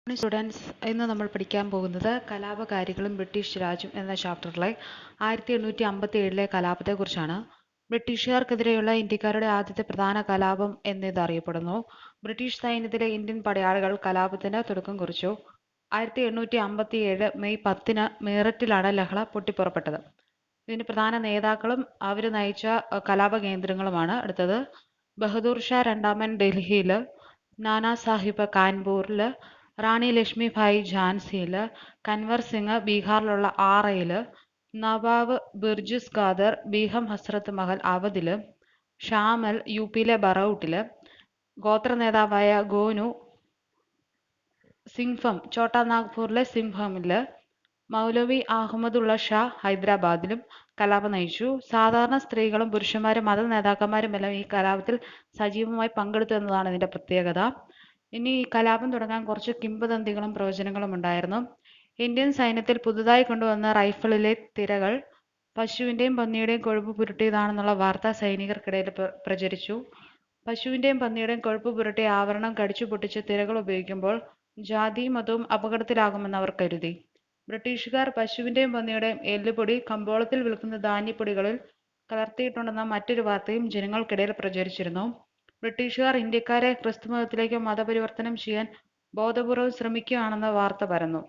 Students ഇന്ന് നമ്മൾ പഠിക്കാൻ പോകുന്നത് കലാപകാരികളും ബ്രിട്ടീഷ് രാജും എന്ന ചാപ്റ്ററിലെ 1857 കലാപത്തെക്കുറിച്ചാണ്. ബ്രിട്ടീഷുകാർക്കെതിരെയുള്ള ഇന്ത്യക്കാരുടെ ആദ്യത്തെ പ്രധാന കലാപം എന്നിത് അറിയപ്പെടുന്നു. ബ്രിട്ടീഷ് സൈന്യത്തിലെ ഇന്ത്യൻ പടയാളികൾ കലാപത്തിന് തുടക്കം കുറിച്ചു. 1857 മെയ് 10 മീററ്റിലാണ് ലഹള പൊട്ടിപ്പുറപ്പെട്ടത്. ഇതിന് പ്രധാന നേതാക്കളും അവർ നയിച്ച കലാപ കേന്ദ്രങ്ങളുമാണ്. അടുത്തത് ബഹദൂർ ഷാ രണ്ടാമൻ ഡൽഹിയിൽ, നാനാ സാഹിബ് കാൻപൂരിൽ, റാണി ലക്ഷ്മിഭായ് ഝാൻസിയിൽ, കൻവർ സിംഗ് ബീഹാറിലുള്ള ആറയിൽ, നവാബ് ബിർജുസ് ഖാദർ ബീഗം ഹസ്രത്ത് മഹൽ അവധിൽ, ഷാമൽ യുപിയിലെ ബറൌട്ടിൽ, ഗോത്ര നേതാവായ ഗോനു സിംഗ്ഭം ഛോട്ടാ നാഗ്പൂരിലെ സിംഗ്ഭമിൽ, മൗലവി അഹമ്മദുള്ള ഷാ ഹൈദരാബാദിലും കലാപം നയിച്ചു. സാധാരണ സ്ത്രീകളും പുരുഷന്മാരും മത നേതാക്കന്മാരുമെല്ലാം ഈ കലാപത്തിൽ സജീവമായി പങ്കെടുത്തു എന്നതാണ് ഇതിന്റെ പ്രത്യേകത. ഇനി ഈ കലാപം തുടങ്ങാൻ കുറച്ച് കിംവദന്തികളും പ്രവചനങ്ങളും ഉണ്ടായിരുന്നു. ഇന്ത്യൻ സൈന്യത്തിൽ പുതുതായി കൊണ്ടുവന്ന റൈഫിളിലെ തിരകൾ പശുവിന്റെയും പന്നിയുടെയും കൊഴുപ്പ് പുരട്ടിയതാണെന്നുള്ള വാർത്ത സൈനികർക്കിടയിൽ പ്രചരിച്ചു. പശുവിന്റെയും പന്നിയുടെയും കൊഴുപ്പ് പുരട്ടിയ ആവരണം കടിച്ചു പൊട്ടിച്ച് തിരകൾ ഉപയോഗിക്കുമ്പോൾ ജാതിയും മതവും അപകടത്തിലാകുമെന്ന് അവർ കരുതി. ബ്രിട്ടീഷുകാർ പശുവിന്റെയും പന്നിയുടെയും എല്ലുപൊടി കമ്പോളത്തിൽ വിൽക്കുന്ന ധാന്യപ്പൊടികളിൽ കലർത്തിയിട്ടുണ്ടെന്ന മറ്റൊരു വാർത്തയും ജനങ്ങൾക്കിടയിൽ പ്രചരിച്ചിരുന്നു. ബ്രിട്ടീഷുകാർ ഇന്ത്യക്കാരെ ക്രിസ്തുമതത്തിലേക്ക് മതപരിവർത്തനം ചെയ്യാൻ ബോധപൂർവം ശ്രമിക്കുകയാണെന്ന വാർത്ത പരന്നു.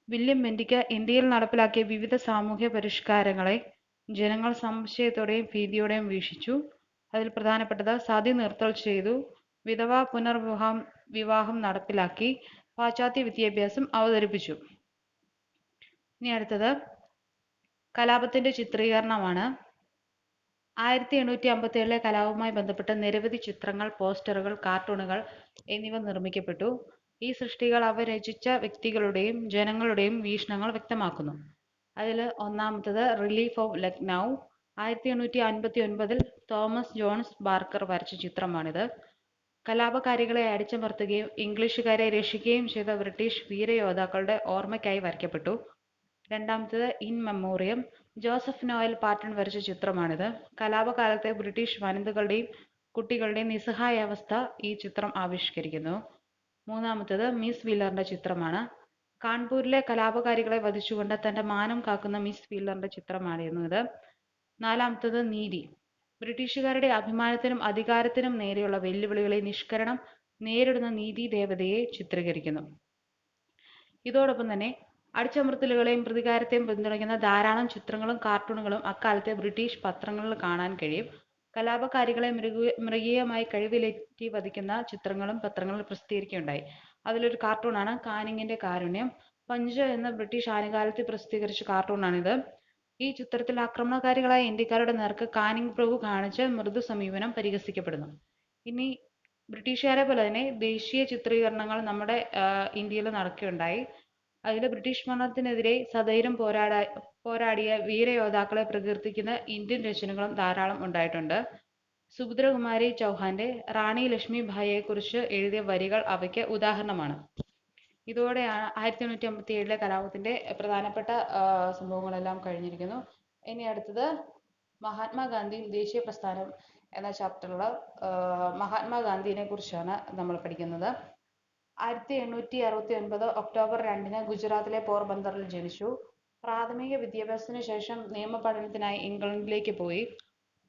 വില്യം ബെന്റിക് ഇന്ത്യയിൽ നടപ്പിലാക്കിയ വിവിധ സാമൂഹ്യ പരിഷ്കാരങ്ങളെ ജനങ്ങൾ സംശയത്തോടെയും ഭീതിയോടെയും വീക്ഷിച്ചു. അതിൽ പ്രധാനപ്പെട്ടത് സതി നിർത്തൽ ചെയ്തു, വിധവാ പുനർവിവാഹം നടപ്പിലാക്കി, പാശ്ചാത്യ വിദ്യാഭ്യാസം അവതരിപ്പിച്ചു. ഇനി അടുത്തത് കലാപത്തിന്റെ ചിത്രീകരണമാണ്. 1857 കലാപവുമായി ബന്ധപ്പെട്ട് നിരവധി ചിത്രങ്ങൾ, പോസ്റ്ററുകൾ, കാർട്ടൂണുകൾ എന്നിവ നിർമ്മിക്കപ്പെട്ടു. ഈ സൃഷ്ടികൾ അവ രചിച്ച വ്യക്തികളുടെയും ജനങ്ങളുടെയും വീക്ഷണങ്ങൾ വ്യക്തമാക്കുന്നു. അതിൽ ഒന്നാമത്തത് relief of Lucknow. 1859 Thomas Jones Barker വരച്ച ചിത്രമാണിത്. കലാപകാരികളെ അടിച്ചമർത്തുകയും ഇംഗ്ലീഷുകാരെ രക്ഷിക്കുകയും ചെയ്ത ബ്രിട്ടീഷ് വീരയോദ്ധാക്കളുടെ ഓർമ്മയ്ക്കായി വരയ്ക്കപ്പെട്ടു. രണ്ടാമത്തത് in Memoriam. Joseph Noel Patton വരച്ച ചിത്രമാണിത്. കലാപകാലത്തെ ബ്രിട്ടീഷ് വനിതകളുടെയും കുട്ടികളുടെയും നിസ്സഹായാവസ്ഥ ഈ ചിത്രം ആവിഷ്കരിക്കുന്നു. മൂന്നാമത്തത് മിസ് വീലറിന്റെ ചിത്രമാണ്. കാൺപൂരിലെ കലാപകാരികളെ വധിച്ചുകൊണ്ട് തന്റെ മാനം കാക്കുന്ന മിസ് വീലറിന്റെ ചിത്രമായിരുന്നു ഇത്. നാലാമത്തത് നീതി. ബ്രിട്ടീഷുകാരുടെ അഭിമാനത്തിനും അധികാരത്തിനും നേരെയുള്ള വെല്ലുവിളികളെ നിഷ്കരണം നേരിടുന്ന നീതി ദേവതയെ ചിത്രീകരിക്കുന്നു. ഇതോടൊപ്പം തന്നെ അടിച്ചമർത്തലുകളെയും പ്രതികാരത്തെയും പിന്തുണയ്ക്കുന്ന ധാരാളം ചിത്രങ്ങളും കാർട്ടൂണുകളും അക്കാലത്തെ ബ്രിട്ടീഷ് പത്രങ്ങളിൽ കാണാൻ കഴിയും. കലാപകാരികളെ മൃഗീയമായി കഴിവിലേറ്റി വധിക്കുന്ന ചിത്രങ്ങളും പത്രങ്ങളിൽ പ്രസിദ്ധീകരിക്കുകയുണ്ടായി. അതിലൊരു കാർട്ടൂണാണ് കാനിങ്ങിന്റെ കാരുണ്യം. പഞ്ച് എന്ന ബ്രിട്ടീഷ് ആനുകാലികത്തിൽ പ്രസിദ്ധീകരിച്ച കാർട്ടൂണാണിത്. ഈ ചിത്രത്തിൽ ആക്രമണകാരികളായ ഇന്ത്യക്കാരുടെ നേർക്ക് കാനിങ് പ്രഭു കാണിച്ച മൃദു സമീപനം പരിഹസിക്കപ്പെടുന്നു. ഇനി ബ്രിട്ടീഷുകാരെ പോലെ തന്നെ ദേശീയ ചിത്രീകരണങ്ങൾ നമ്മുടെ ഇന്ത്യയിൽ നടക്കുകയുണ്ടായി. അതിൽ ബ്രിട്ടീഷ് ഭരണത്തിനെതിരെ സധൈര്യം പോരാടിയ വീരയോദ്ധാക്കളെ പ്രകീർത്തിക്കുന്ന ഇന്ത്യൻ രചനകളും ധാരാളം ഉണ്ടായിട്ടുണ്ട്. സുഭദ്രകുമാരി ചൗഹാന്റെ റാണി ലക്ഷ്മിഭായിയെ കുറിച്ച് എഴുതിയ വരികൾ അവയ്ക്ക് ഉദാഹരണമാണ്. ഇതോടെയാണ് 1857 കലാപത്തിന്റെ പ്രധാനപ്പെട്ട സംഭവങ്ങളെല്ലാം കഴിഞ്ഞിരിക്കുന്നു. ഇനി അടുത്തത് മഹാത്മാഗാന്ധിയും ദേശീയ പ്രസ്ഥാനം എന്ന ചാപ്റ്ററിൽ മഹാത്മാഗാന്ധിയെ കുറിച്ചാണ് നമ്മൾ പഠിക്കുന്നത്. 1869 ഒക്ടോബർ 2 ഗുജറാത്തിലെ പോർബന്തറിൽ ജനിച്ചു. പ്രാഥമിക വിദ്യാഭ്യാസത്തിന് ശേഷം നിയമപഠനത്തിനായി ഇംഗ്ലണ്ടിലേക്ക് പോയി.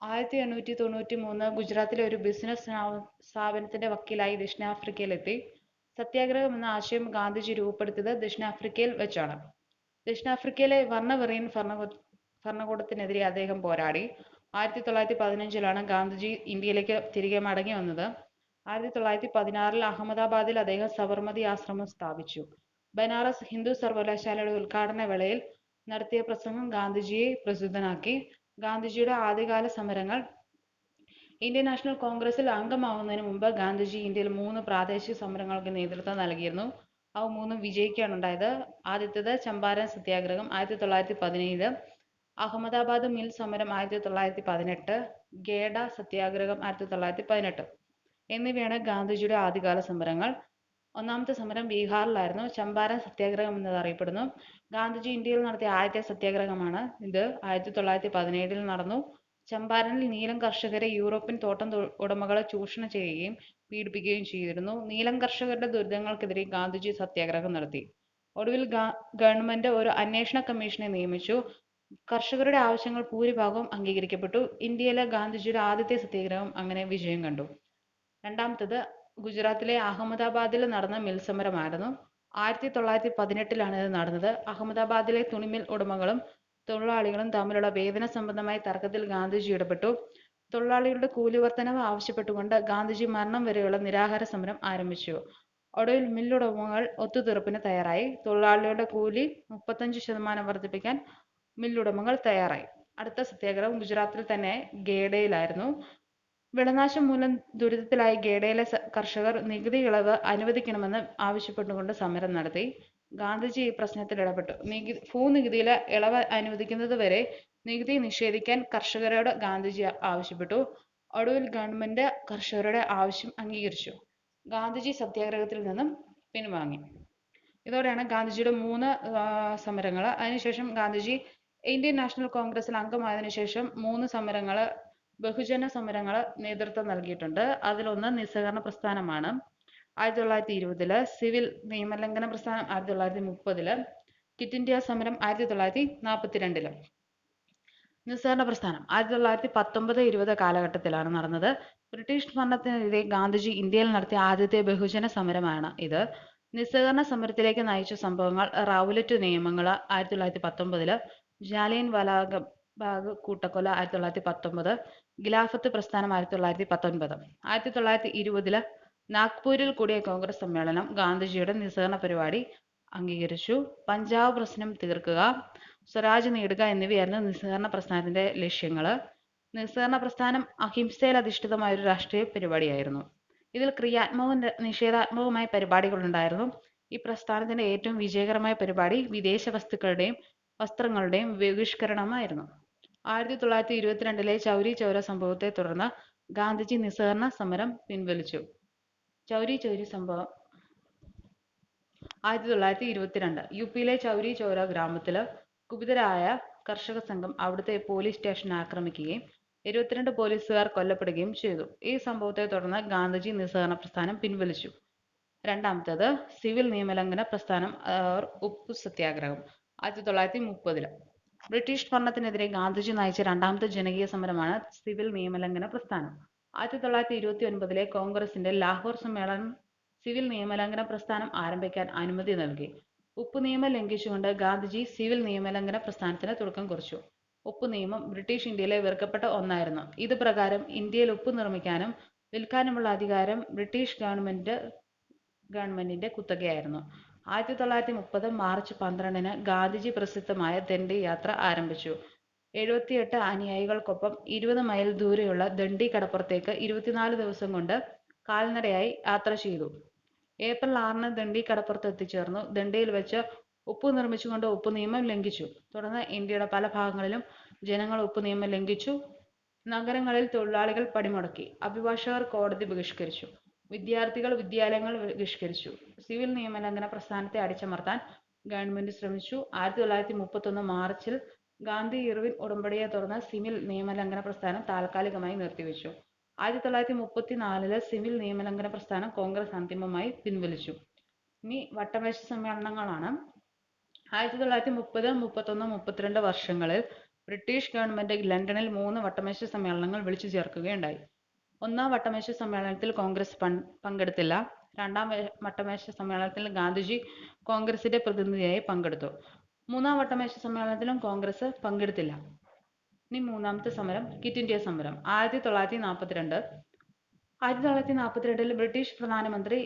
1893 ഗുജറാത്തിലെ ഒരു ബിസിനസ് സ്ഥാപനത്തിന്റെ വക്കീലായി ദക്ഷിണാഫ്രിക്കയിലെത്തി. സത്യാഗ്രഹം എന്ന ആശയം ഗാന്ധിജി രൂപപ്പെടുത്തിയത് ദക്ഷിണാഫ്രിക്കയിൽ വെച്ചാണ്. ദക്ഷിണാഫ്രിക്കയിലെ വർണ്ണവെറിയൻ ഭരണകൂടത്തിനെതിരെ അദ്ദേഹം പോരാടി. 1915 ഗാന്ധിജി ഇന്ത്യയിലേക്ക് തിരികെ മടങ്ങി വന്നത്. 1916 അഹമ്മദാബാദിൽ അദ്ദേഹം സബർമതി ആശ്രമം സ്ഥാപിച്ചു. ബനാറസ് ഹിന്ദു സർവകലാശാലയുടെ ഉദ്ഘാടന വേളയിൽ നടത്തിയ പ്രസംഗം ഗാന്ധിജിയെ പ്രസിദ്ധനാക്കി. ഗാന്ധിജിയുടെ ആദ്യകാല സമരങ്ങൾ. ഇന്ത്യൻ നാഷണൽ കോൺഗ്രസിൽ അംഗമാവുന്നതിന് മുമ്പ് ഗാന്ധിജി ഇന്ത്യയിൽ 3 പ്രാദേശിക സമരങ്ങൾക്ക് നേതൃത്വം നൽകിയിരുന്നു. അവ 3 വിജയിക്കുകയാണുണ്ടായത്. ആദ്യത്തേത് ചമ്പാരൻ സത്യാഗ്രഹം 1917, അഹമ്മദാബാദ് മിൽ സമരം 1918, ഗേഡ സത്യാഗ്രഹം 1918 എന്നിവയാണ് ഗാന്ധിജിയുടെ ആദ്യകാല സമരങ്ങൾ. ഒന്നാമത്തെ സമരം ബീഹാറിലായിരുന്നു. ചമ്പാരൻ സത്യാഗ്രഹം എന്നത് അറിയപ്പെടുന്നു. ഗാന്ധിജി ഇന്ത്യയിൽ നടത്തിയ ആദ്യത്തെ സത്യാഗ്രഹമാണ് ഇത്. 1917 നടന്നു. ചമ്പാരനിൽ നീലം കർഷകരെ യൂറോപ്യൻ തോട്ടം ഉടമകളെ ചൂഷണം ചെയ്യുകയും പീഡിപ്പിക്കുകയും ചെയ്തിരുന്നു. നീലം കർഷകരുടെ ദുരിതങ്ങൾക്കെതിരെ ഗാന്ധിജി സത്യാഗ്രഹം നടത്തി. ഒടുവിൽ ഗവൺമെന്റ് ഒരു അന്വേഷണ കമ്മീഷനെ നിയമിച്ചു. കർഷകരുടെ ആവശ്യങ്ങൾ ഭൂരിഭാഗവും അംഗീകരിക്കപ്പെട്ടു. ഇന്ത്യയിലെ ഗാന്ധിജിയുടെ ആദ്യത്തെ സത്യാഗ്രഹം അങ്ങനെ വിജയം കണ്ടു. രണ്ടാമത്തത് ഗുജറാത്തിലെ അഹമ്മദാബാദിൽ നടന്ന മിൽ സമരമായിരുന്നു. 1918 ഇത് നടന്നത്. അഹമ്മദാബാദിലെ തുണിമിൽ ഉടമകളും തൊഴിലാളികളും തമ്മിലുള്ള വേതന സംബന്ധമായ തർക്കത്തിൽ ഗാന്ധിജി ഇടപെട്ടു. തൊഴിലാളികളുടെ കൂലി വർധനവ് ആവശ്യപ്പെട്ടുകൊണ്ട് ഗാന്ധിജി മരണം വരെയുള്ള നിരാഹാര സമരം ആരംഭിച്ചു. ഒടുവിൽ മില്ലുടമകൾ ഒത്തുതീർപ്പിന് തയ്യാറായി. തൊഴിലാളികളുടെ കൂലി 35% വർദ്ധിപ്പിക്കാൻ മില്ലുടമകൾ തയ്യാറായി. അടുത്ത സത്യാഗ്രഹം ഗുജറാത്തിൽ തന്നെ ഗേഡയിലായിരുന്നു. വിളനാശം മൂലം ദുരിതത്തിലായ ഗേഡയിലെ കർഷകർ നികുതി ഇളവ് അനുവദിക്കണമെന്ന് ആവശ്യപ്പെട്ടുകൊണ്ട് സമരം നടത്തി. ഗാന്ധിജി ഈ പ്രശ്നത്തിൽ ഇടപെട്ടു. ഭൂനികുതിയിലെ ഇളവ് അനുവദിക്കുന്നതുവരെ നികുതി നിഷേധിക്കാൻ കർഷകരോട് ഗാന്ധിജി ആവശ്യപ്പെട്ടു. ഒടുവിൽ ഗവൺമെന്റ് കർഷകരുടെ ആവശ്യം അംഗീകരിച്ചു. ഗാന്ധിജി സത്യാഗ്രഹത്തിൽ നിന്നും പിൻവാങ്ങി. ഇതോടെയാണ് ഗാന്ധിജിയുടെ 3 സമരങ്ങൾ. അതിനുശേഷം ഗാന്ധിജി ഇന്ത്യൻ നാഷണൽ കോൺഗ്രസിൽ അംഗമായതിനു ശേഷം 3 ബഹുജന സമരങ്ങൾ നേതൃത്വം നൽകിയിട്ടുണ്ട്. അതിലൊന്ന് നിസ്സഹകരണ പ്രസ്ഥാനമാണ് 1920, സിവിൽ നിയമലംഘന പ്രസ്ഥാനം 1930, ക്വിറ്റ് ഇന്ത്യ സമരം 1942. നിസ്സഹകരണ പ്രസ്ഥാനം 1919-20 കാലഘട്ടത്തിലാണ് നടന്നത്. ബ്രിട്ടീഷ് ഭരണത്തിനെതിരെ ഗാന്ധിജി ഇന്ത്യയിൽ നടത്തിയ ആദ്യത്തെ ബഹുജന സമരമാണ് ഇത്. നിസ്സഹകരണ സമരത്തിലേക്ക് നയിച്ച സംഭവങ്ങൾ റൗലറ്റ് നിയമങ്ങൾ 1919, ജാലിയൻ വാലാബാഗ് കൂട്ടക്കൊല 1919, ഖിലാഫത്ത് പ്രസ്ഥാനം 1919. 1920 നാഗ്പൂരിൽ കൂടിയ കോൺഗ്രസ് സമ്മേളനം ഗാന്ധിജിയുടെ നിസ്സഹകരണ പരിപാടി അംഗീകരിച്ചു. പഞ്ചാബ് പ്രശ്നം തീർക്കുക, സ്വരാജ് നേടുക എന്നിവയായിരുന്നു നിസ്സഹകരണ പ്രസ്ഥാനത്തിന്റെ ലക്ഷ്യങ്ങൾ. നിസ്സഹകരണ പ്രസ്ഥാനം അഹിംസയിൽ അധിഷ്ഠിതമായ ഒരു രാഷ്ട്രീയ പരിപാടിയായിരുന്നു. ഇതിൽ ക്രിയാത്മകവും നിഷേധാത്മകവുമായ പരിപാടികളുണ്ടായിരുന്നു. ഈ പ്രസ്ഥാനത്തിന്റെ ഏറ്റവും വിജയകരമായ പരിപാടി വിദേശ വസ്ത്രങ്ങളുടെയും ബഹിഷ്കരണമായിരുന്നു. 1922 ചൗരി ചൗര സംഭവത്തെ തുടർന്ന് ഗാന്ധിജി നിസ്സഹകരണ സമരം പിൻവലിച്ചു. ചൗരി ചൗരി സംഭവം 1922 യുപിയിലെ ചൗരി ചൗര ഗ്രാമത്തിൽ കുപിതരായ കർഷക സംഘം അവിടുത്തെ പോലീസ് സ്റ്റേഷൻ ആക്രമിക്കുകയും 22 പോലീസുകാർ കൊല്ലപ്പെടുകയും ചെയ്തു. ഈ സംഭവത്തെ തുടർന്ന് ഗാന്ധിജി നിസ്സഹകരണ പ്രസ്ഥാനം പിൻവലിച്ചു. രണ്ടാമത്തേത് സിവിൽ നിയമലംഘന പ്രസ്ഥാനം ഉപ്പു സത്യാഗ്രഹം 1930. ബ്രിട്ടീഷ് ഭരണത്തിനെതിരെ ഗാന്ധിജി നയിച്ച രണ്ടാമത്തെ ജനകീയ സമരമാണ് സിവിൽ നിയമലംഘന പ്രസ്ഥാനം. 1929 കോൺഗ്രസിന്റെ ലാഹോർ സമ്മേളനം സിവിൽ നിയമലംഘന പ്രസ്ഥാനം ആരംഭിക്കാൻ അനുമതി നൽകി. ഉപ്പു നിയമം ലംഘിച്ചുകൊണ്ട് ഗാന്ധിജി സിവിൽ നിയമലംഘന പ്രസ്ഥാനത്തിന് തുടക്കം കുറിച്ചു. ഉപ്പു നിയമം ബ്രിട്ടീഷ് ഇന്ത്യയിലെ വെറുക്കപ്പെട്ട ഒന്നായിരുന്നു. ഇത് പ്രകാരം ഇന്ത്യയിൽ ഉപ്പ് നിർമ്മിക്കാനും വിൽക്കാനുമുള്ള അധികാരം ബ്രിട്ടീഷ് ഗവൺമെന്റിന്റെ കുത്തകയായിരുന്നു. 1930 മാർച്ച് 12 ഗാന്ധിജി പ്രസിദ്ധമായ ദണ്ഡി യാത്ര ആരംഭിച്ചു. 78 അനുയായികൾക്കൊപ്പം 20 മൈൽ ദൂരെയുള്ള ദണ്ഡി കടപ്പുറത്തേക്ക് 24 ദിവസം കൊണ്ട് കാൽനടയായി യാത്ര ചെയ്തു. ഏപ്രിൽ 6 ദണ്ഡി കടപ്പുറത്ത് എത്തിച്ചേർന്നു. ദണ്ഡിയിൽ വെച്ച് ഉപ്പ് നിർമ്മിച്ചുകൊണ്ട് ഉപ്പു നിയമം ലംഘിച്ചു. തുടർന്ന് ഇന്ത്യയുടെ പല ഭാഗങ്ങളിലും ജനങ്ങൾ ഉപ്പു നിയമം ലംഘിച്ചു. നഗരങ്ങളിൽ തൊഴിലാളികൾ പണിമുടക്കി. അഭിഭാഷകർ കോടതി ബഹിഷ്കരിച്ചു. വിദ്യാർത്ഥികൾ വിദ്യാലയങ്ങൾ ബഹിഷ്കരിച്ചു. സിവിൽ നിയമലംഘന പ്രസ്ഥാനത്തെ അടിച്ചമർത്താൻ ഗവൺമെന്റ് ശ്രമിച്ചു. 1931 മാർച്ചിൽ ഗാന്ധി ഇർവിൻ ഉടമ്പടിയെ തുടർന്ന് സിവിൽ നിയമലംഘന പ്രസ്ഥാനം താൽക്കാലികമായി നിർത്തിവെച്ചു. 1934 സിവിൽ നിയമലംഘന പ്രസ്ഥാനം കോൺഗ്രസ് അന്തിമമായി പിൻവലിച്ചു. ഇനി വട്ടമേശ സമ്മേളനങ്ങളാണ്. 1930, 31, 32 വർഷങ്ങളിൽ ബ്രിട്ടീഷ് ഗവൺമെന്റ് ലണ്ടനിൽ 3 വട്ടമേശ സമ്മേളനങ്ങൾ വിളിച്ചു ചേർക്കുകയുണ്ടായി. ഒന്നാം വട്ടമേശ സമ്മേളനത്തിൽ കോൺഗ്രസ് പങ്കെടുത്തില്ല. രണ്ടാം വട്ടമേശ സമ്മേളനത്തിൽ ഗാന്ധിജി കോൺഗ്രസിന്റെ പ്രതിനിധിയായി പങ്കെടുത്തു. മൂന്നാം വട്ടമേശ സമ്മേളനത്തിലും കോൺഗ്രസ് പങ്കെടുത്തില്ല. ഇനി മൂന്നാമത്തെ സമരം ക്വിറ്റ് ഇന്ത്യ സമരം 1942. 1942 ബ്രിട്ടീഷ് പ്രധാനമന്ത്രി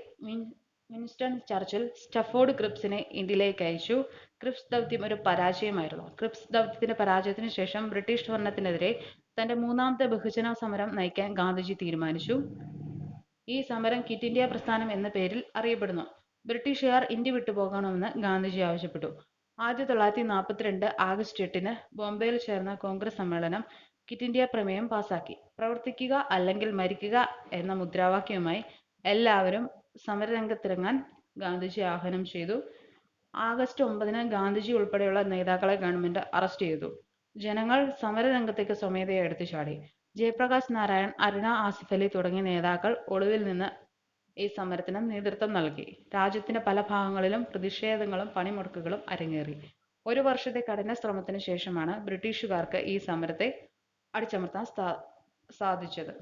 വിൻസ്റ്റൺ ചർച്ചിൽ സ്റ്റഫോർഡ് ക്രിപ്സിനെ ഇന്ത്യയിലേക്ക് അയച്ചു. ക്രിപ്സ് ദൗത്യം ഒരു പരാജയമായിരുന്നു. ക്രിപ്സ് ദൗത്യത്തിന്റെ പരാജയത്തിന് ശേഷം ബ്രിട്ടീഷ് ഭരണത്തിനെതിരെ തന്റെ മൂന്നാമത്തെ ബഹുജന സമരം നയിക്കാൻ ഗാന്ധിജി തീരുമാനിച്ചു. ഈ സമരം ക്വിറ്റ് ഇന്ത്യ പ്രസ്ഥാനം എന്ന പേരിൽ അറിയപ്പെടുന്നു. ബ്രിട്ടീഷുകാർ ഇന്ത്യ വിട്ടുപോകണമെന്ന് ഗാന്ധിജി ആവശ്യപ്പെട്ടു. 1942 ആഗസ്റ്റ് 8 ബോംബെയിൽ ചേർന്ന കോൺഗ്രസ് സമ്മേളനം ക്വിറ്റ് ഇന്ത്യ പ്രമേയം പാസാക്കി. പ്രവർത്തിക്കുക അല്ലെങ്കിൽ മരിക്കുക എന്ന മുദ്രാവാക്യവുമായി എല്ലാവരും സമരരംഗത്തിറങ്ങാൻ ഗാന്ധിജി ആഹ്വാനം ചെയ്തു. ആഗസ്റ്റ് 9 ഗാന്ധിജി ഉൾപ്പെടെയുള്ള നേതാക്കളെ ഗവൺമെന്റ് അറസ്റ്റ് ചെയ്തു. ജനങ്ങൾ സമരരംഗത്തേക്ക് സ്വമേധയാ എടുത്തുചാടി. ജയപ്രകാശ് നാരായൺ, അരുണ ആസിഫ് അലി തുടങ്ങിയ നേതാക്കൾ ഒളിവിൽ നിന്ന് ഈ സമരത്തിന് നേതൃത്വം നൽകി. രാജ്യത്തിന്റെ പല ഭാഗങ്ങളിലും പ്രതിഷേധങ്ങളും പണിമുടക്കുകളും അരങ്ങേറി. ഒരു വർഷത്തെ കഠിന ശ്രമത്തിന് ശേഷമാണ് ബ്രിട്ടീഷുകാർക്ക് ഈ സമരത്തെ അടിച്ചമർത്താൻ സാധിച്ചത്.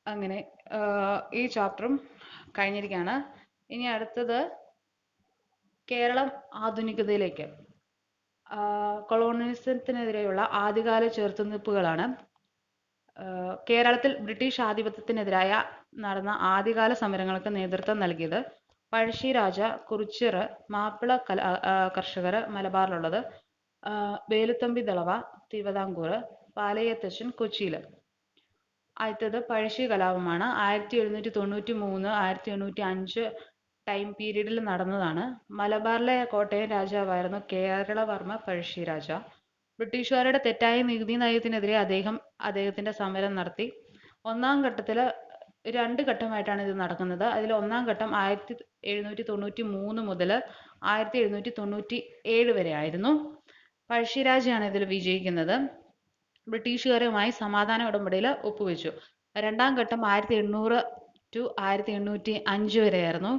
അങ്ങനെ ഈ ചാപ്റ്ററും കഴിഞ്ഞിരിക്കുകയാണ്. ഇനി അടുത്തത് കേരളം ആധുനികതയിലേക്ക്. കൊളോണിയലിസത്തിനെതിരെയുള്ള ആദ്യകാല ചെറുത്തുനിൽപ്പുകളാണ്. കേരളത്തിൽ ബ്രിട്ടീഷ് ആധിപത്യത്തിനെതിരായ നടന്ന ആദ്യകാല സമരങ്ങൾക്ക് നേതൃത്വം നൽകിയത് പഴശ്ശിരാജ, കുറിച്യർ, മാപ്പിള കർഷകർ മലബാറിലുള്ളത്, വേലുത്തമ്പി ദളവ തിരുവിതാംകൂർ, പാലയ്യത്തച്ഛൻ കൊച്ചിയിൽ. ആദ്യത്തേത് പഴശ്ശി കലാപമാണ്. 1793 1805 ടൈം പീരീഡിൽ നടന്നതാണ്. മലബാറിലെ കോട്ടയം രാജാവായിരുന്നു കേരളവർമ്മ പഴശ്ശിരാജ. ബ്രിട്ടീഷുകാരുടെ തെറ്റായ നികുതി നയത്തിനെതിരെ അദ്ദേഹത്തിന്റെ സമരം നടത്തി. ഒന്നാം ഘട്ടത്തിൽ 2 ഘട്ടമായിട്ടാണ് ഇത് നടക്കുന്നത്. അതിൽ ഒന്നാം ഘട്ടം 1793 മുതൽ 1797 വരെ ആയിരുന്നു. പഴശ്ശിരാജയാണ് ഇതിൽ വിജയിക്കുന്നത്. ബ്രിട്ടീഷുകാരുമായി സമാധാന ഉടമ്പടിയിൽ ഒപ്പുവെച്ചു. രണ്ടാം ഘട്ടം 1800 to 1805 വരെയായിരുന്നു.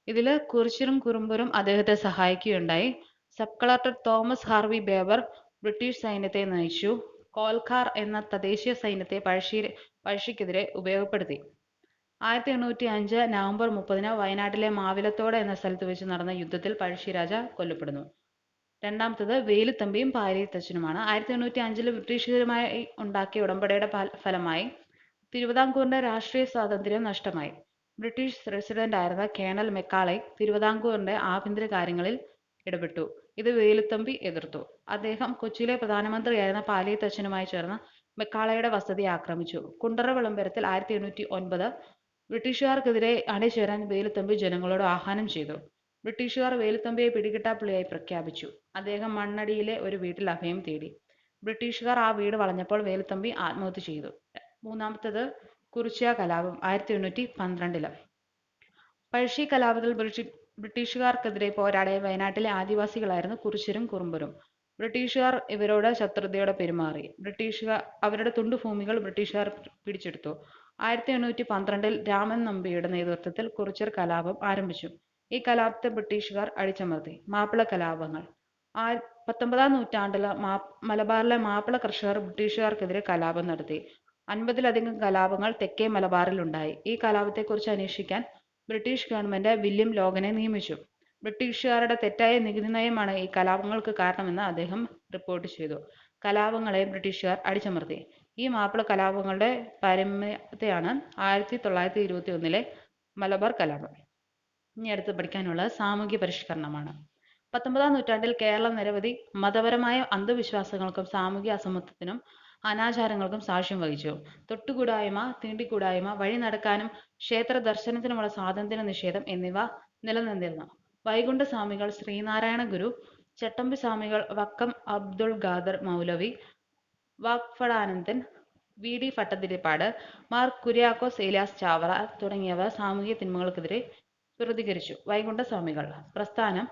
ഇതിൽ കുറിച്യരും കുറുമ്പരും അദ്ദേഹത്തെ സഹായിക്കുകയുണ്ടായി. Sub collector Thomas Harvey Baber British സൈന്യത്തെ നയിച്ചു. കോൽക്കാർ എന്ന തദ്ദേശീയ സൈന്യത്തെ പഴശ്ശിക്കെതിരെ ഉപയോഗപ്പെടുത്തി. 1805 നവംബർ 30 വയനാട്ടിലെ മാവിലത്തോട് എന്ന സ്ഥലത്ത് വെച്ച് നടന്ന യുദ്ധത്തിൽ പഴശ്ശിരാജ കൊല്ലപ്പെടുന്നു. രണ്ടാമത്തത് വേലുത്തമ്പിയും പാലയ്യത്തച്ഛനുമാണ്. 1805 ബ്രിട്ടീഷുകാരുമായി ഉണ്ടാക്കിയ ഉടമ്പടിയുടെ ഫലമായി തിരുവിതാംകൂറിന്റെ രാഷ്ട്രീയ സ്വാതന്ത്ര്യം നഷ്ടമായി. ബ്രിട്ടീഷ് റെസിഡന്റ് ആയിരുന്ന കേണൽ മെക്കാളെ തിരുവിതാംകൂറിന്റെ ആഭ്യന്തര കാര്യങ്ങളിൽ ഇടപെട്ടു. ഇത് വേലുത്തമ്പി എതിർത്തു. അദ്ദേഹം കൊച്ചിയിലെ പ്രധാനമന്ത്രിയായിരുന്ന പാലയ്യത്തച്ഛനുമായി ചേർന്ന് മെക്കാളയുടെ വസതി ആക്രമിച്ചു. കുണ്ടറ വിളംബരത്തിൽ 1809 ബ്രിട്ടീഷുകാർക്കെതിരെ അണിചേരാൻ വേലുത്തമ്പി ജനങ്ങളോട് ആഹ്വാനം ചെയ്തു. ബ്രിട്ടീഷുകാർ വേലുത്തമ്പിയെ പിടികിട്ടാപ്പുള്ളിയായി പ്രഖ്യാപിച്ചു. അദ്ദേഹം മണ്ണടിയിലെ ഒരു വീട്ടിൽ അഭയം തേടി. ബ്രിട്ടീഷുകാർ ആ വീട് വളഞ്ഞപ്പോൾ വേലുത്തമ്പി ആത്മഹത്യ ചെയ്തു. മൂന്നാമത്തേത് കുറിച്യ കലാപം 1812. പഴശ്ശി കലാപത്തിൽ ബ്രിട്ടീഷുകാർക്കെതിരെ പോരാടിയ വയനാട്ടിലെ ആദിവാസികളായിരുന്നു കുറിച്യരും കുറുമ്പരും. ബ്രിട്ടീഷുകാർ ഇവരോട് ശത്രുതയോടെ പെരുമാറി. അവരുടെ തുണ്ടുഭൂമികൾ ബ്രിട്ടീഷുകാർ പിടിച്ചെടുത്തു. 1812 രാമൻ നമ്പിയുടെ നേതൃത്വത്തിൽ കുറിച്യർ കലാപം ആരംഭിച്ചു. ഈ കലാപത്തെ ബ്രിട്ടീഷുകാർ അടിച്ചമർത്തി. മാപ്പിള കലാപങ്ങൾ 19-ാം നൂറ്റാണ്ടിൽ മലബാറിലെ മാപ്പിള കർഷകർ ബ്രിട്ടീഷുകാർക്കെതിരെ കലാപം നടത്തി. 50-ലധികം കലാപങ്ങൾ തെക്കേ മലബാറിലുണ്ടായി. ഈ കലാപത്തെക്കുറിച്ച് അന്വേഷിക്കാൻ ബ്രിട്ടീഷ് ഗവൺമെന്റ് വില്യം ലോഗനെ നിയമിച്ചു. ബ്രിട്ടീഷുകാരുടെ തെറ്റായ നികുതി നയമാണ് ഈ കലാപങ്ങൾക്ക് കാരണമെന്ന് അദ്ദേഹം റിപ്പോർട്ട് ചെയ്തു. കലാപങ്ങളെ ബ്രിട്ടീഷുകാർ അടിച്ചമർത്തി. ഈ മാപ്പിള കലാപങ്ങളുടെ പാരമ്യതയാണ് 1921 മലബാർ കലാപം. ഇനി അടുത്ത് പഠിക്കാനുള്ള സാമൂഹ്യ പരിഷ്കരണമാണ്. 19-ാം നൂറ്റാണ്ടിൽ കേരളം നിരവധി മതപരമായ അന്ധവിശ്വാസങ്ങൾക്കും സാമൂഹ്യ അസമത്വത്തിനും അനാചാരങ്ങൾക്കും സാക്ഷ്യം വഹിച്ചു. തൊട്ടുകൂടായ്മ, തീണ്ടിക്കൂടായ്മ, വഴി നടക്കാനും ക്ഷേത്ര ദർശനത്തിനുമുള്ള സ്വാതന്ത്ര്യ നിഷേധം എന്നിവ നിലനിന്നിരുന്നു. വൈകുണ്ഠ സ്വാമികൾ, ശ്രീനാരായണ ഗുരു, ചട്ടമ്പി സ്വാമികൾ, വക്കം അബ്ദുൾ ഖാദർ മൗലവി, വാഗ്ഭടാനന്ദൻ, വി ഡി ഭട്ടതിരിപ്പാട്, മാർ കുര്യാക്കോസ് ഏലിയാസ് ചാവറ തുടങ്ങിയവർ സാമൂഹ്യ തിന്മകൾക്കെതിരെ പ്രതികരിച്ചു. വൈകുണ്ഠ സ്വാമികൾ പ്രസ്ഥാനം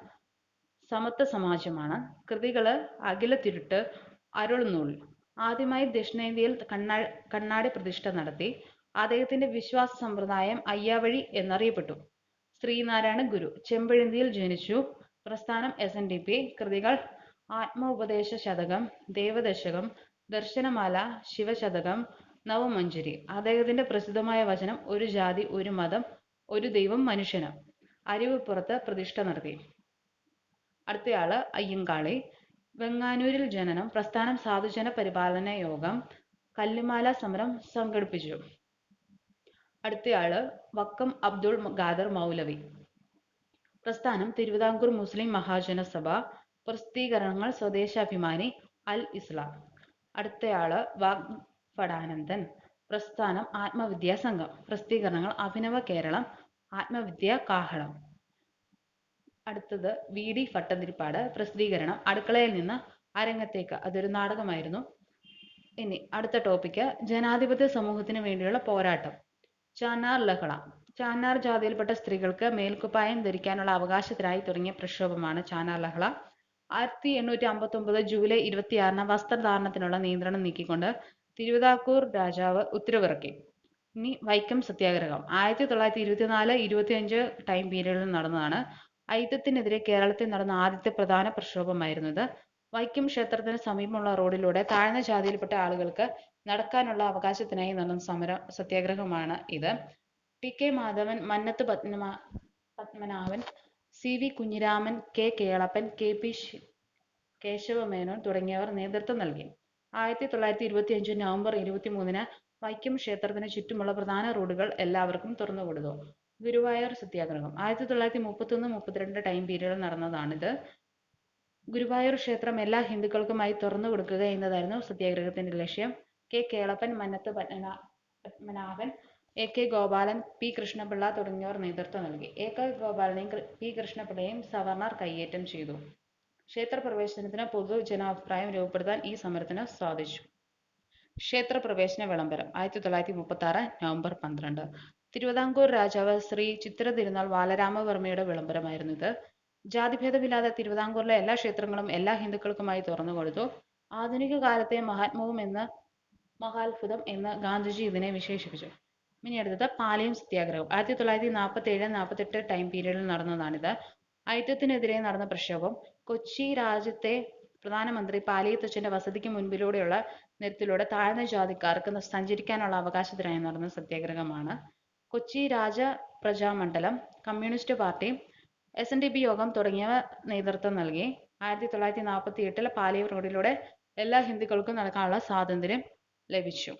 സമത്വ സമാജമാണ്. കൃതികള് അഖിലത്തിരുട്ട്, അരുൾനൂൽ. ആദ്യമായി ദക്ഷിണേന്ത്യയിൽ കണ്ണാടി പ്രതിഷ്ഠ നടത്തി. അദ്ദേഹത്തിന്റെ വിശ്വാസ സമ്പ്രദായം അയ്യാവഴി എന്നറിയപ്പെട്ടു. ശ്രീനാരായണ ഗുരു ചെമ്പഴന്തിയിൽ ജനിച്ചു. പ്രസ്ഥാനം SNDP. കൃതികൾ ആത്മോപദേശ ശതകം, ദേവദശകം, ദർശനമാല, ശിവശതകം, നവമഞ്ജരി. അദ്ദേഹത്തിന്റെ പ്രസിദ്ധമായ വചനം ഒരു ജാതി, ഒരു മതം, ഒരു ദൈവം മനുഷ്യന്. അരുവിപ്പുറത്ത് പ്രതിഷ്ഠ നടത്തി. അടുത്തയാള് അയ്യങ്കാളി. വെങ്ങാനൂരിൽ ജനനം. പ്രസ്ഥാനം സാധുജന പരിപാലന യോഗം. കല്ലുമാല സമരം സംഘടിപ്പിച്ചു. അടുത്തയാള് വക്കം അബ്ദുൾ ഖാദർ മൗലവി. പ്രസ്ഥാനം തിരുവിതാംകൂർ മുസ്ലിം മഹാജനസഭ. പ്രസിദ്ധീകരണങ്ങൾ സ്വദേശാഭിമാനി, അൽ ഇസ്ലാം. അടുത്തയാള് വാഗ്ഭടാനന്ദൻ. പ്രസ്ഥാനം ആത്മവിദ്യാ സംഘം. പ്രസിദ്ധീകരണങ്ങൾ അഭിനവ കേരളം, ആത്മവിദ്യാ കാഹളം. അടുത്തത് വി ഡി ഭട്ടതിരിപ്പാട്. പ്രസിദ്ധീകരണം അടുക്കളയിൽ നിന്ന് അരങ്ങത്തേക്ക്. അതൊരു നാടകമായിരുന്നു. ഇനി അടുത്ത ടോപ്പിക്ക് ജനാധിപത്യ സമൂഹത്തിന് വേണ്ടിയുള്ള പോരാട്ടം. ചാന്നാർ ലഹള. ചാന്നാർ ജാതിയിൽപ്പെട്ട സ്ത്രീകൾക്ക് മേൽക്കുപ്പായം ധരിക്കാനുള്ള അവകാശത്തിനായി തുടങ്ങിയ പ്രക്ഷോഭമാണ് ചാന്നാർ ലഹള. 1859 ജൂലൈ 26 വസ്ത്രധാരണത്തിനുള്ള നിയന്ത്രണം നീക്കിക്കൊണ്ട് തിരുവിതാംകൂർ രാജാവ് ഉത്തരവിറക്കി. ഇനി വൈക്കം സത്യാഗ്രഹം 1924-25 ടൈം പീരീഡിൽ നടന്നതാണ്. അയിത്തത്തിനെതിരെ കേരളത്തിൽ നടന്ന ആദ്യത്തെ പ്രധാന പ്രക്ഷോഭമായിരുന്നു ഇത്. വൈക്കം ക്ഷേത്രത്തിന് സമീപമുള്ള റോഡിലൂടെ താഴ്ന്ന ജാതിയിൽപ്പെട്ട ആളുകൾക്ക് നടക്കാനുള്ള അവകാശത്തിനായി നടന്ന സത്യാഗ്രഹമാണ് ഇത്. T K Madhavan, Mannathu Padmanabhan, C V Kunhiraman, K Kelappan, K P Kesavamenon തുടങ്ങിയവർ നേതൃത്വം നൽകി. 1925 നവംബർ 23-ന് വൈക്കം ക്ഷേത്രത്തിന് ചുറ്റുമുള്ള പ്രധാന റോഡുകൾ എല്ലാവർക്കും തുറന്നുകൊടുത്തു. ഗുരുവായൂർ സത്യാഗ്രഹം 1931-32 ടൈം പീരീഡിൽ നടന്നതാണിത്. ഗുരുവായൂർ ക്ഷേത്രം എല്ലാ ഹിന്ദുക്കൾക്കുമായി തുറന്നുകൊടുക്കുക എന്നതായിരുന്നു സത്യാഗ്രഹത്തിന്റെ ലക്ഷ്യം. K Kelappan, Mannathu Padmanabhan, A K Gopalan, P Krishnapillai തുടങ്ങിയവർ നേതൃത്വം നൽകി. എ കെ ഗോപാലനെയും പി കൃഷ്ണപിള്ളയെയും സവർണർ കയ്യേറ്റം ചെയ്തു. ക്ഷേത്രപ്രവേശനത്തിന് പൊതുജനാഭിപ്രായം രൂപപ്പെടുത്താൻ ഈ സമരത്തിന് സാധിച്ചു. ക്ഷേത്രപ്രവേശന വിളംബരം 1936 നവംബർ 12. തിരുവിതാംകൂർ രാജാവ് ശ്രീ ചിത്തിര തിരുനാൾ ബാലരാമവർമ്മയുടെ വിളംബരമായിരുന്നു ഇത്. ജാതിഭേദമില്ലാതെ തിരുവിതാംകൂറിലെ എല്ലാ ക്ഷേത്രങ്ങളും എല്ലാ ഹിന്ദുക്കൾക്കുമായി തുറന്നുകൊടുത്തു. ആധുനിക കാലത്തെ മഹാത്ഭുതം എന്ന് ഗാന്ധിജി ഇതിനെ വിശേഷിപ്പിച്ചു. ഇനി അടുത്തത് പാലിയം സത്യാഗ്രഹം 1947-48 ടൈം പീരീഡിൽ നടന്നതാണിത്. അയിത്തത്തിനെതിരെ നടന്ന പ്രക്ഷോഭം കൊച്ചി രാജ്യത്തെ പ്രധാനമന്ത്രി പാലിയത്തച്ഛന്റെ വസതിക്ക് മുൻപിലൂടെയുള്ള നിരത്തിലൂടെ താഴ്ന്ന ജാതിക്കാർക്ക് സഞ്ചരിക്കാനുള്ള അവകാശത്തിനായി നടന്ന സത്യാഗ്രഹമാണ്. കൊച്ചി രാജപ്രജാമണ്ഡലം, കമ്മ്യൂണിസ്റ്റ് പാർട്ടി, SNDP യോഗം തുടങ്ങിയവ നേതൃത്വം നൽകി. 1948 പാലിയം റോഡിലൂടെ എല്ലാ ഹിന്ദുക്കൾക്കും നടക്കാനുള്ള സ്വാതന്ത്ര്യം ലഭിച്ചു.